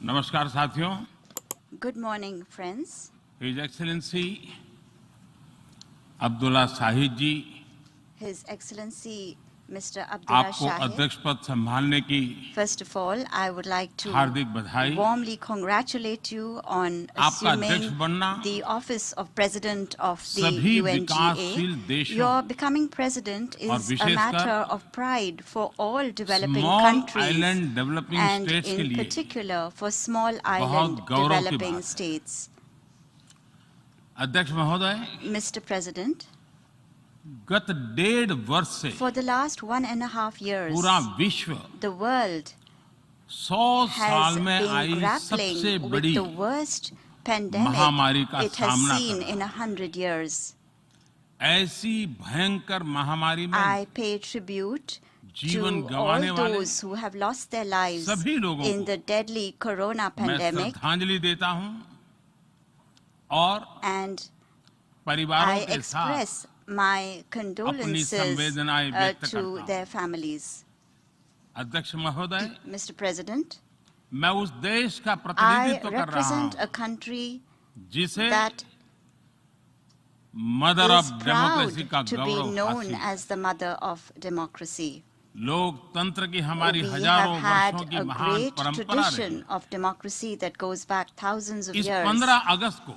नमस्कार साथियों। Good morning, friends. His Excellency Abdulla Shahid जी, His Excellency Mr. Abdullah आपको Shahid. अध्यक्ष पद संभालने की First of all, I would like to हार्दिक बधाई। warmly congratulate you on आपका अध्यक्ष assuming बनना the office of President of the सभी UNGA. विकासशील देशों Your becoming president और is a विशेषकर matter of pride for all developing small countries island developing and states के in लिए particular for small island गौरव की developing बात है। states. अध्यक्ष महोदय, Mr. President, गत 1.5 वर्ष से for the last 1.5 years, पूरा विश्व the world 100 साल has में been आई सबसे grappling with बड़ी the worst pandemic महामारी का it has सामना seen कर in रहा 100 years. ऐसी भयंकर महामारी में I pay tribute जीवन to गंवाने all वाले those who have lost their lives सभी लोगों in को the deadly corona मैं pandemic, श्रद्धांजलि देता हूं और and परिवारों I के साथ express my condolences संवेदनाएं व्यक्त to करता their हूं। families. अध्यक्ष महोदय, Mr. President, मैं उस देश का I प्रतिनिधित्व कर रहा represent हूं a country जिसे that mother of is democracy proud का to be गौरव known हासिल। as the mother of democracy. लोकतंत्र की हमारी We हजारों have had वर्षों की a महान great परंपरा रही। tradition of democracy that goes back thousands of इस years. 15 अगस्त को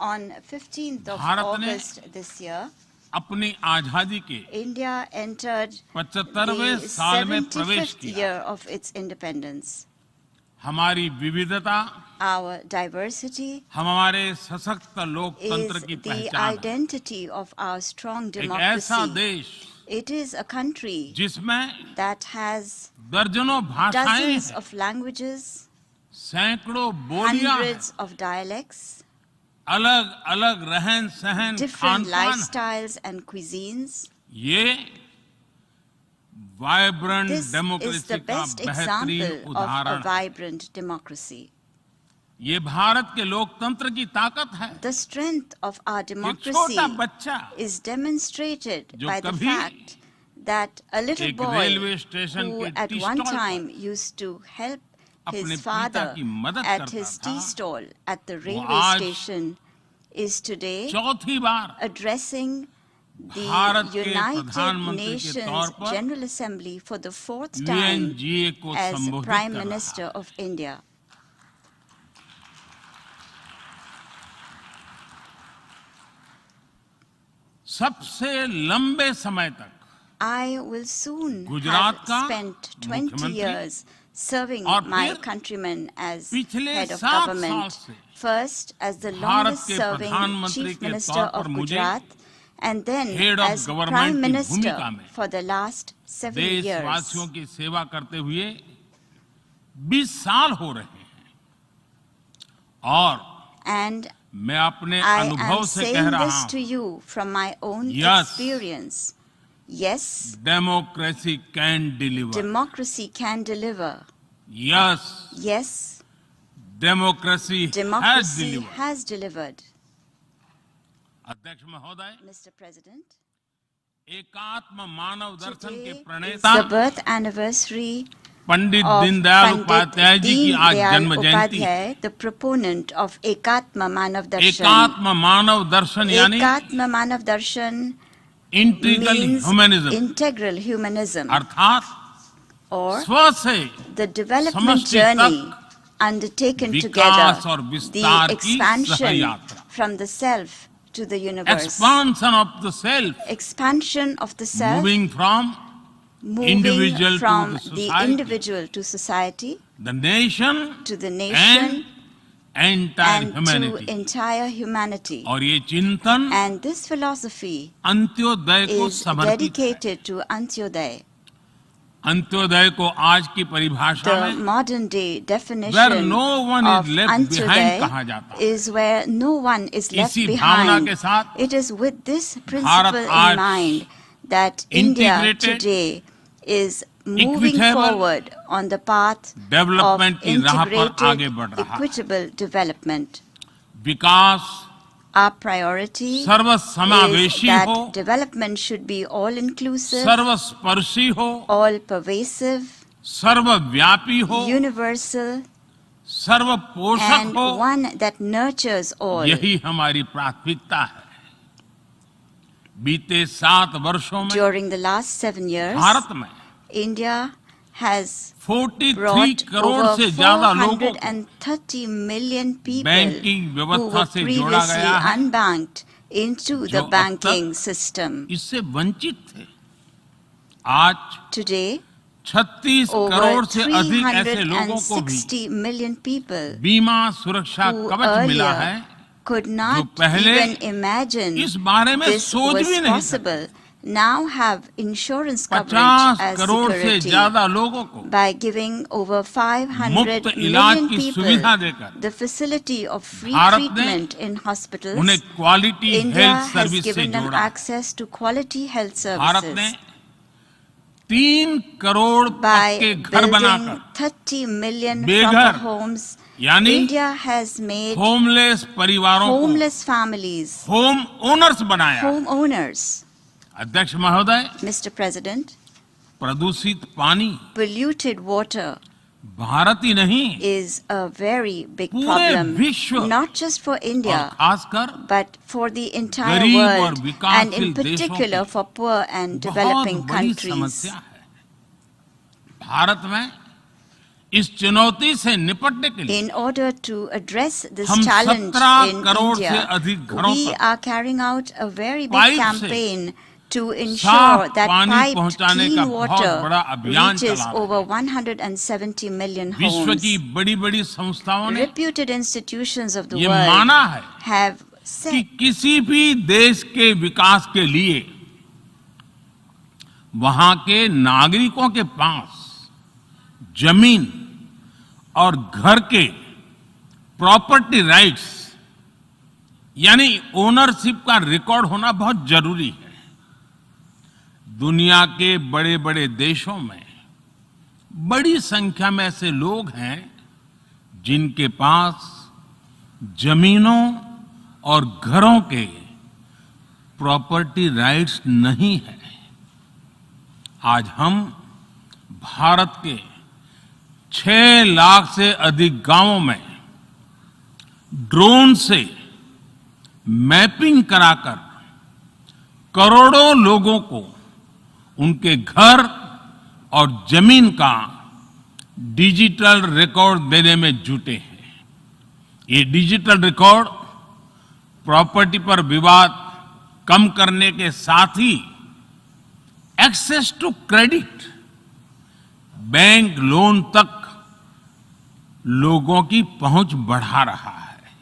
On 15th of भारत ने August this year, अपनी आजादी के India entered 75वें the साल में प्रवेश 75th किया। year of its independence. हमारी विविधता Our diversity हमारे सशक्त is लोकतंत्र की the पहचान है। identity of our strong एक ऐसा democracy. देश It is a country जिसमें that has दर्जनों भाषाएं dozens हैं, of languages, सैकड़ों बोलियां हैं, hundreds of dialects, अलग अलग रहन सहन different खान पान। lifestyles and cuisines. ये vibrant This is democracy the का best बेहतरीन example of a उदाहरण है। vibrant democracy. ये भारत के लोकतंत्र की ताकत है। The strength of our एक democracy छोटा बच्चा is demonstrated जो by the कभी fact that a little एक boy रेलवे स्टेशन who के at T one stall time पर used to help अपने his पिता father की मदद at करता his था, tea stall at the railway आज station is today चौथी बार addressing the भारत के United प्रधानमंत्री के Nations तौर पर General Assembly for the fourth time UNGA को as संबोधित Prime कर रहा Minister है। of India. सबसे लंबे समय तक I will soon Gujarat have का spent 20 मुख्यमंत्री years serving और my फिर countrymen as पिछले head of 7 साल government. से First as the Bharat longest के serving प्रधानमंत्री Chief के Minister तौर of पर मुझे Gujarat and then Head of as Government Prime की Minister भूमिका में for the last 7 years. देशवासियों की सेवा करते हुए 20 साल हो रहे हैं और And मैं अपने I अनुभव am से कह saying रहा this to हूं, you from my own Yes. experience. Yes, democracy can deliver. democracy can deliver. Yes, Yes, democracy has democracy deliver. has delivered. अध्यक्ष महोदय, Mr. President, एकात्म मानव दर्शन के today is प्रणेता the birth anniversary Pandit of Deendayal Pandit Upadhyay ji की आज Deen जन्म Dayal जयंती है। Upadhyay, the proponent of Ekatma Manav Darshan. एकात्म मानव दर्शन यानी Ekatma Manav Darshan integral means humanism, integral humanism, अर्थात or स्व से the development समष्टि journey तक undertaken विकास और together, विस्तार the की expansion सहयात्रा। from the self to the universe, expansion of the self, expansion of the self, moving from moving individual to from the the society, individual to society, the nation to the nation, and entire and to humanity। entire humanity. और ये चिंतन And this philosophy Antyodaya को is समर्पित है। dedicated to Antyodaya. Antyodaya को आज की परिभाषा The में modern day where definition no one is of left behind कहा Antyodaya जाता है। is where no one is left इसी भावना behind. के साथ It is with this principle आज in mind that India integrated, today is moving equitable forward on the path of development की राह पर आगे बढ़ integrated, रहा है। equitable development. Vikas Our priority is सर्वसमावेशी हो, that development should be all-inclusive, सर्वस्पर्शी हो, all-pervasive, सर्वव्यापी हो, universal, सर्व पोषक and हो, one that nurtures all. यही हमारी प्राथमिकता है। बीते 7 वर्षों में During the last 7 years, Bharat में India has 43 brought crore over से ज्यादा लोगों को 430 million people बैंकिंग who व्यवस्था were से जोड़ा previously गया है, unbanked into जो the अब banking तक system. इससे वंचित थे। आज Today, 36 over करोड़ से अधिक ऐसे लोगों को भी 360 million people बीमा सुरक्षा who कवच मिला है, earlier could not पहले even imagine इस बारे में this सोच was भी नहीं possible, now have insurance 50 coverage as crore से security. ज्यादा लोगों को By giving over 500 मुफ्त इलाज million की people सुविधा देकर the facility of free Bharat ने treatment in hospitals, उन्हें quality India health has service से given them जोड़ा। access to quality health Bharat ने services 3 करोड़ by पक्के घर building बनाकर 30 million बेघर, proper homes. यानी India has made होमलेस परिवारों को homeless families होम ओनर्स बनाया। homeowners. अध्यक्ष महोदय, Mr. President, प्रदूषित पानी polluted water भारत ही नहीं, is a very big पूरे problem, विश्व not just for और India, खासकर but for the entire गरीब और world, and विकासशील in particular देशों for poor and बहुत developing बड़ी countries. समस्या है। भारत में इस चुनौती से निपटने के लिए In order to address this हम challenge 17 in करोड़ से India, अधिक घरों we तक are carrying out a very big pipe से campaign to ensure साफ that पानी piped पहुंचाने का clean बहुत water बड़ा अभियान reaches चला रहे हैं। over 170 million विश्व homes. की बड़ी-बड़ी संस्थाओं ने Reputed institutions of the ये world माना है have कि said किसी भी देश के विकास के लिए वहां के नागरिकों के पास जमीन और घर के प्रॉपर्टी राइट्स यानी ओनरशिप का रिकॉर्ड होना बहुत जरूरी है। दुनिया के बड़े-बड़े देशों में बड़ी संख्या में ऐसे लोग हैं जिनके पास जमीनों और घरों के प्रॉपर्टी राइट्स नहीं है। आज हम भारत के 6 लाख से अधिक गांवों में ड्रोन से मैपिंग कराकर करोड़ों लोगों को उनके घर और जमीन का डिजिटल रिकॉर्ड देने में जुटे हैं। ये डिजिटल रिकॉर्ड प्रॉपर्टी पर विवाद कम करने के साथ ही access to credit, bank loan तक लोगों की पहुंच बढ़ा रहा है।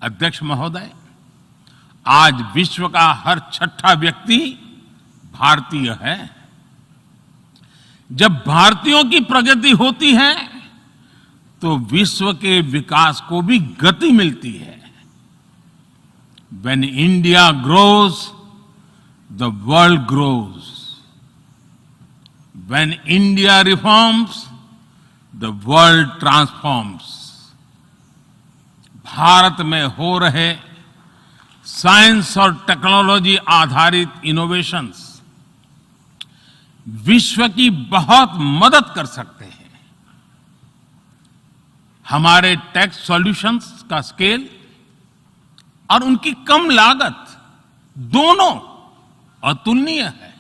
अध्यक्ष महोदय, आज विश्व का हर 6ठा व्यक्ति भारतीय है। जब भारतीयों की प्रगति होती है तो विश्व के विकास को भी गति मिलती है। When India grows, the world grows. When India reforms, the world transforms. Bharat में हो रहे साइंस और टेक्नोलॉजी आधारित इनोवेशंस विश्व की बहुत मदद कर सकते हैं। हमारे टेक सॉल्यूशंस का स्केल और उनकी कम लागत दोनों अतुलनीय है।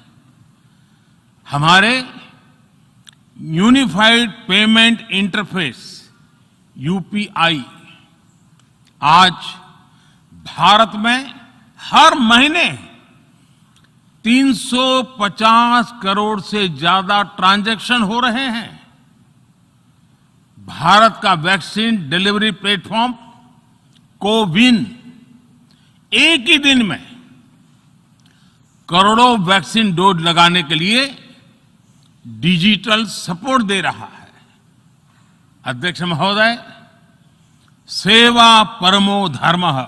हमारे यूनिफाइड पेमेंट इंटरफेस यूपीआई आज भारत में हर महीने 350 करोड़ से ज्यादा ट्रांजैक्शन हो रहे हैं। भारत का वैक्सीन डिलीवरी प्लेटफॉर्म कोविन एक ही दिन में करोड़ों वैक्सीन डोज लगाने के लिए डिजिटल सपोर्ट दे रहा है। अध्यक्ष महोदय, सेवा परमो धर्मः,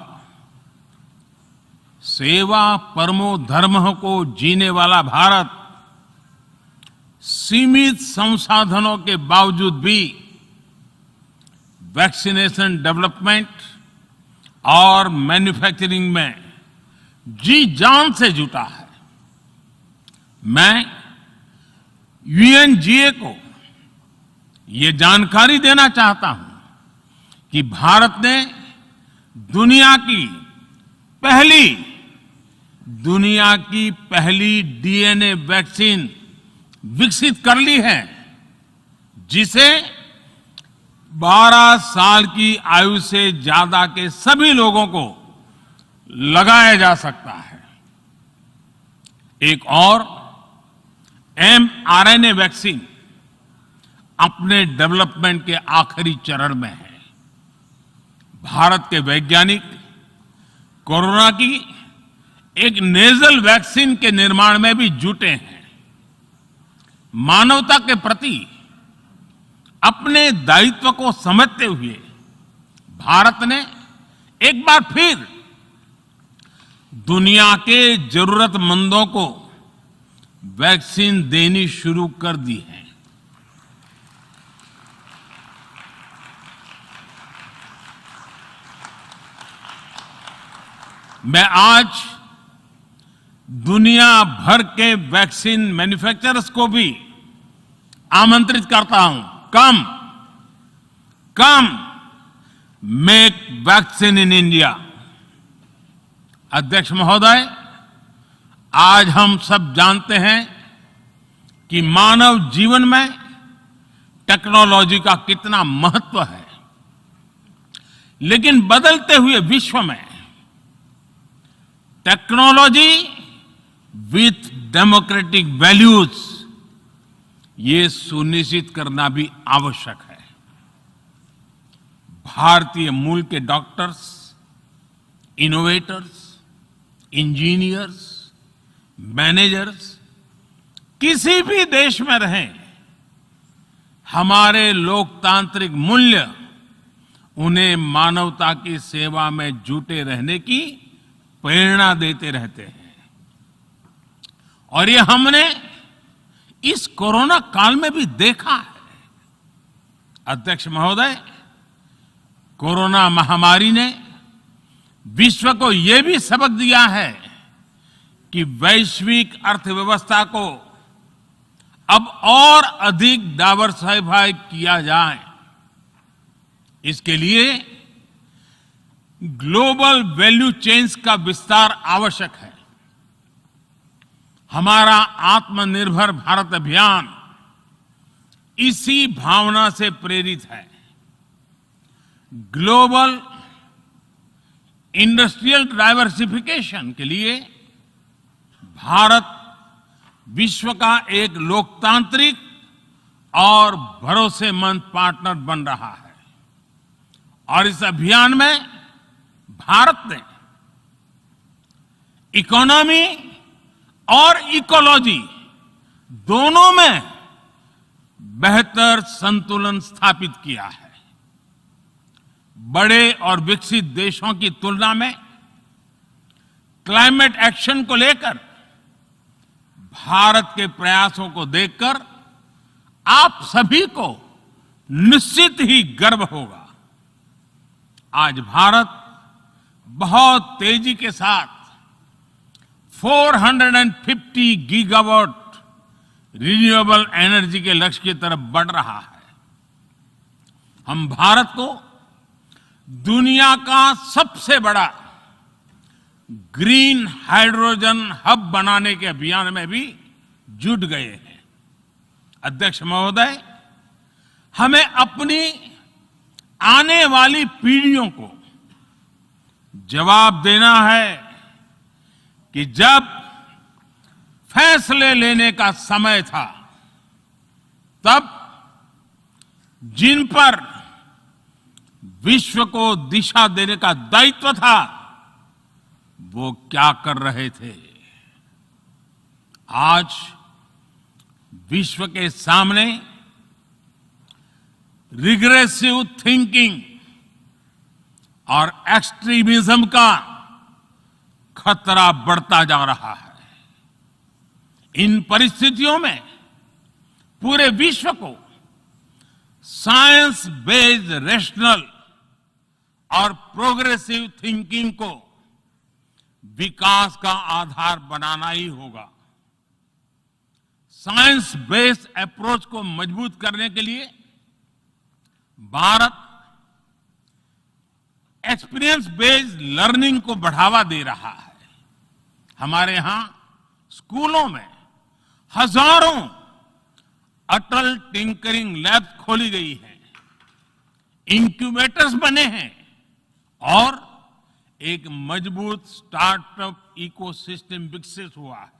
सेवा परमो धर्मः को जीने वाला भारत सीमित संसाधनों के बावजूद भी वैक्सीनेशन डेवलपमेंट और मैन्युफैक्चरिंग में जी जान से जुटा है। मैं यूएनजीए को ये जानकारी देना चाहता हूं कि भारत ने दुनिया की पहली डीएनए वैक्सीन विकसित कर ली है, जिसे 12 साल की आयु से ज्यादा के सभी लोगों को लगाया जा सकता है। एक और mRNA वैक्सीन अपने डेवलपमेंट के आखिरी चरण में है। भारत के वैज्ञानिक कोरोना की एक नेजल वैक्सीन के निर्माण में भी जुटे हैं। मानवता के प्रति अपने दायित्व को समझते हुए भारत ने एक बार फिर दुनिया के जरूरतमंदों को वैक्सीन देनी शुरू कर दी है। मैं आज दुनिया भर के वैक्सीन मैन्युफैक्चरर्स को भी आमंत्रित करता हूं, कम मेक वैक्सीन इन इंडिया। अध्यक्ष महोदय, आज हम सब जानते हैं कि मानव जीवन में टेक्नोलॉजी का कितना महत्व है, लेकिन बदलते हुए विश्व में टेक्नोलॉजी विथ डेमोक्रेटिक वैल्यूज, ये सुनिश्चित करना भी आवश्यक है। भारतीय मूल के डॉक्टर्स, इनोवेटर्स, इंजीनियर्स, मैनेजर्स किसी भी देश में रहें, हमारे लोकतांत्रिक मूल्य उन्हें मानवता की सेवा में जुटे रहने की प्रेरणा देते रहते हैं। और ये हमने इस कोरोना काल में भी देखा है। अध्यक्ष महोदय, कोरोना महामारी ने विश्व को यह भी सबक दिया है कि वैश्विक अर्थव्यवस्था को अब और अधिक डाइवर्सिफाई किया जाए। इसके लिए ग्लोबल वैल्यू चेन्स का विस्तार आवश्यक है। हमारा आत्मनिर्भर भारत अभियान इसी भावना से प्रेरित है। ग्लोबल इंडस्ट्रियल डाइवर्सिफिकेशन के लिए भारत विश्व का एक लोकतांत्रिक और भरोसेमंद पार्टनर बन रहा है। और इस अभियान में भारत ने इकोनॉमी और इकोलॉजी दोनों में बेहतर संतुलन स्थापित किया है। बड़े और विकसित देशों की तुलना में क्लाइमेट एक्शन को लेकर भारत के प्रयासों को देखकर आप सभी को निश्चित ही गर्व होगा। आज भारत बहुत तेजी के साथ 450 गीगावाट रिन्यूएबल एनर्जी के लक्ष्य की तरफ बढ़ रहा है। हम भारत को दुनिया का सबसे बड़ा ग्रीन हाइड्रोजन हब बनाने के अभियान में भी जुट गए हैं। अध्यक्ष महोदय, हमें अपनी आने वाली पीढ़ियों को जवाब देना है कि जब फैसले लेने का समय था, तब जिन पर विश्व को दिशा देने का दायित्व था, वो क्या कर रहे थे। आज विश्व के सामने रिग्रेसिव थिंकिंग और एक्सट्रीमिज्म का खतरा बढ़ता जा रहा है। इन परिस्थितियों में पूरे विश्व को साइंस बेस्ड रैशनल और प्रोग्रेसिव थिंकिंग को विकास का आधार बनाना ही होगा। साइंस बेस्ड अप्रोच को मजबूत करने के लिए भारत एक्सपीरियंस बेस्ड लर्निंग को बढ़ावा दे रहा है। हमारे यहां स्कूलों में हजारों अटल टिंकरिंग लैब खोली गई है, इंक्यूबेटर्स बने हैं और एक मजबूत स्टार्टअप इकोसिस्टम विकसित हुआ है।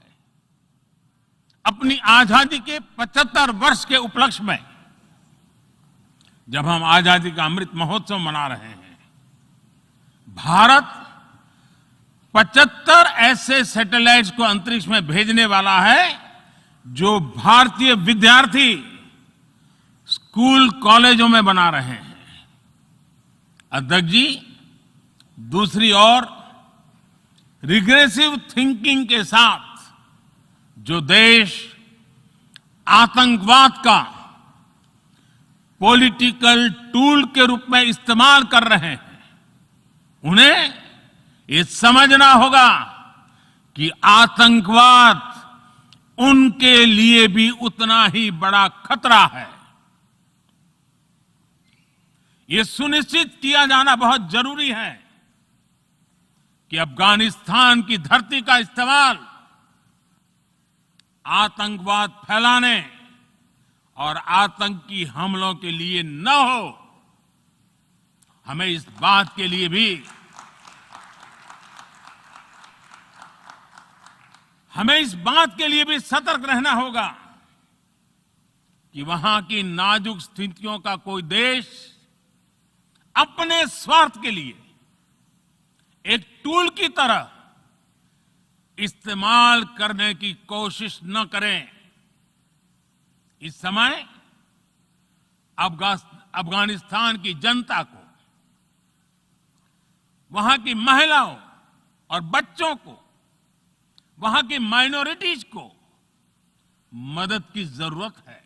अपनी आजादी के 75 वर्ष के उपलक्ष्य में जब हम आजादी का अमृत महोत्सव मना रहे हैं, भारत 75 ऐसे सैटेलाइट्स को अंतरिक्ष में भेजने वाला है जो भारतीय विद्यार्थी स्कूल कॉलेजों में बना रहे हैं। अध्यक्ष जी, दूसरी ओर रिग्रेसिव थिंकिंग के साथ जो देश आतंकवाद का पॉलिटिकल टूल के रूप में इस्तेमाल कर रहे हैं, उन्हें ये समझना होगा कि आतंकवाद उनके लिए भी उतना ही बड़ा खतरा है। ये सुनिश्चित किया जाना बहुत जरूरी है कि अफगानिस्तान की धरती का इस्तेमाल आतंकवाद फैलाने और आतंकी हमलों के लिए न हो। हमें इस बात के लिए भी सतर्क रहना होगा कि वहां की नाजुक स्थितियों का कोई देश अपने स्वार्थ के लिए एक टूल की तरह इस्तेमाल करने की कोशिश न करें। इस समय अफगानिस्तान की जनता को, वहां की महिलाओं और बच्चों को, वहां की माइनॉरिटीज को मदद की जरूरत है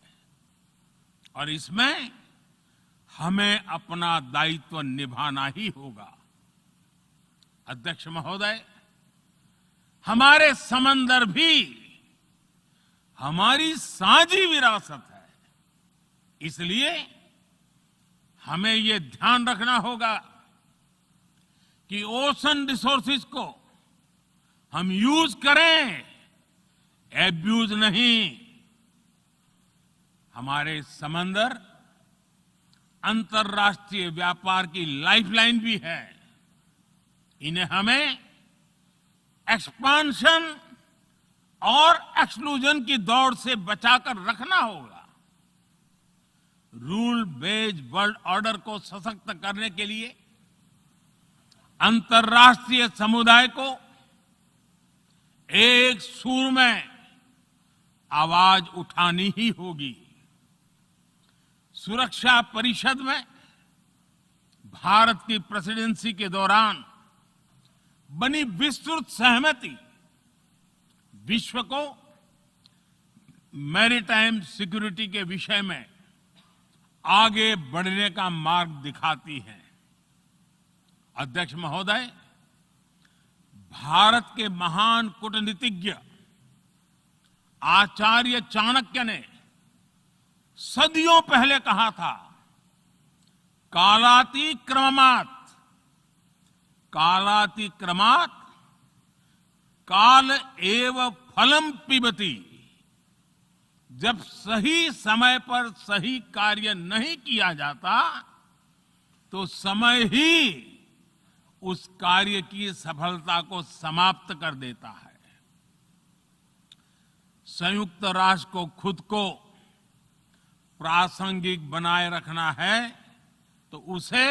और इसमें हमें अपना दायित्व निभाना ही होगा। अध्यक्ष महोदय, हमारे समंदर भी हमारी साझी विरासत है, इसलिए हमें ये ध्यान रखना होगा कि ओशन रिसोर्सेज को हम यूज करें, एब्यूज नहीं। हमारे समंदर अंतर्राष्ट्रीय व्यापार की लाइफलाइन भी है। इन्हें हमें एक्सपांशन और एक्सक्लूजन की दौड़ से बचाकर रखना होगा। रूल बेस्ड वर्ल्ड ऑर्डर को सशक्त करने के लिए अंतर्राष्ट्रीय समुदाय को एक सुर में आवाज उठानी ही होगी। सुरक्षा परिषद में भारत की प्रेसिडेंसी के दौरान बनी विस्तृत सहमति विश्व को मैरीटाइम सिक्योरिटी के विषय में आगे बढ़ने का मार्ग दिखाती है। अध्यक्ष महोदय, भारत के महान कूटनीतिज्ञ आचार्य चाणक्य ने सदियों पहले कहा था, कालातिक्रमात् काल एव फलम पिबति। जब सही समय पर सही कार्य नहीं किया जाता तो समय ही उस कार्य की सफलता को समाप्त कर देता है। संयुक्त राष्ट्र को खुद को प्रासंगिक बनाए रखना है तो उसे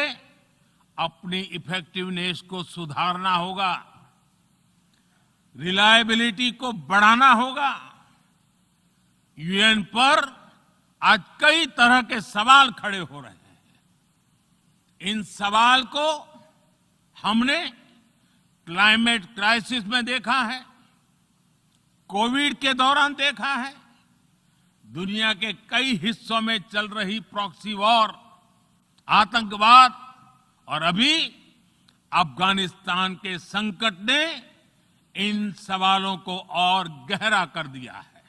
अपनी इफेक्टिवनेस को सुधारना होगा, रिलायबिलिटी को बढ़ाना होगा। यूएन पर आज कई तरह के सवाल खड़े हो रहे हैं। इन सवाल को हमने क्लाइमेट क्राइसिस में देखा है, कोविड के दौरान देखा है, दुनिया के कई हिस्सों में चल रही प्रॉक्सी वॉर, आतंकवाद और अभी अफगानिस्तान के संकट ने इन सवालों को और गहरा कर दिया है।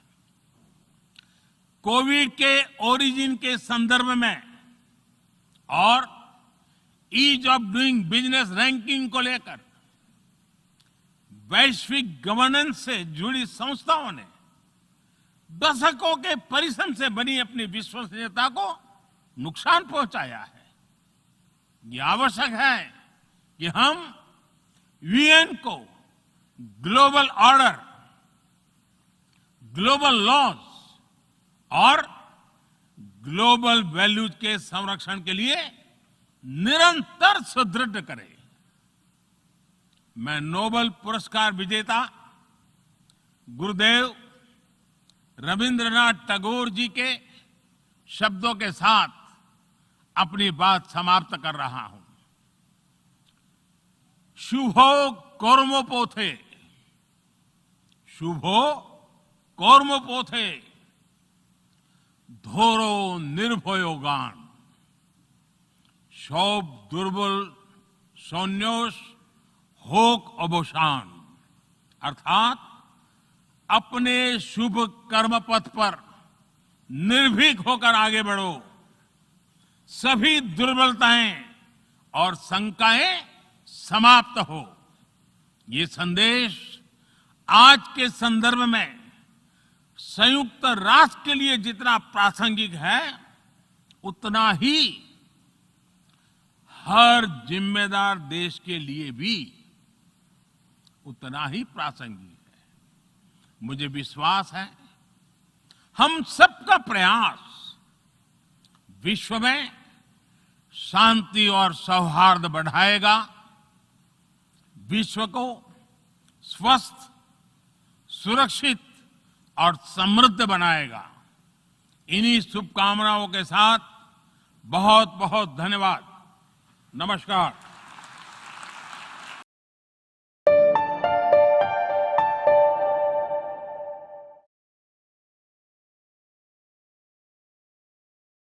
कोविड के ओरिजिन के संदर्भ में और ease of doing business ranking को लेकर वैश्विक गवर्नेंस से जुड़ी संस्थाओं ने दशकों के परिश्रम से बनी अपनी विश्वसनीयता को नुकसान पहुंचाया है। ये आवश्यक है कि हम यूएन को ग्लोबल ऑर्डर, ग्लोबल लॉज और ग्लोबल वैल्यूज के संरक्षण के लिए निरंतर सुदृढ़ करें। मैं नोबेल पुरस्कार विजेता गुरुदेव रविंद्रनाथ टैगोर जी के शब्दों के साथ अपनी बात समाप्त कर रहा हूं। शुभो कर्मोपोथे, शुभो कर्मोपोथे, ধরো নির্ভয় গান, সব দুর্বল সন্ন্যাস হোক অবসাन। अर्थात अपने शुभ कर्म पथ पर निर्भीक होकर आगे बढ़ो, सभी दुर्बलताएं और शंकाएं समाप्त हो। ये संदेश आज के संदर्भ में संयुक्त राष्ट्र के लिए जितना प्रासंगिक है, उतना ही हर जिम्मेदार देश के लिए भी उतना ही प्रासंगिक है। मुझे विश्वास है हम सबका प्रयास विश्व में शांति और सौहार्द बढ़ाएगा, विश्व को स्वस्थ, सुरक्षित और समृद्ध बनाएगा। इन्हीं शुभकामनाओं के साथ बहुत बहुत धन्यवाद। नमस्कार।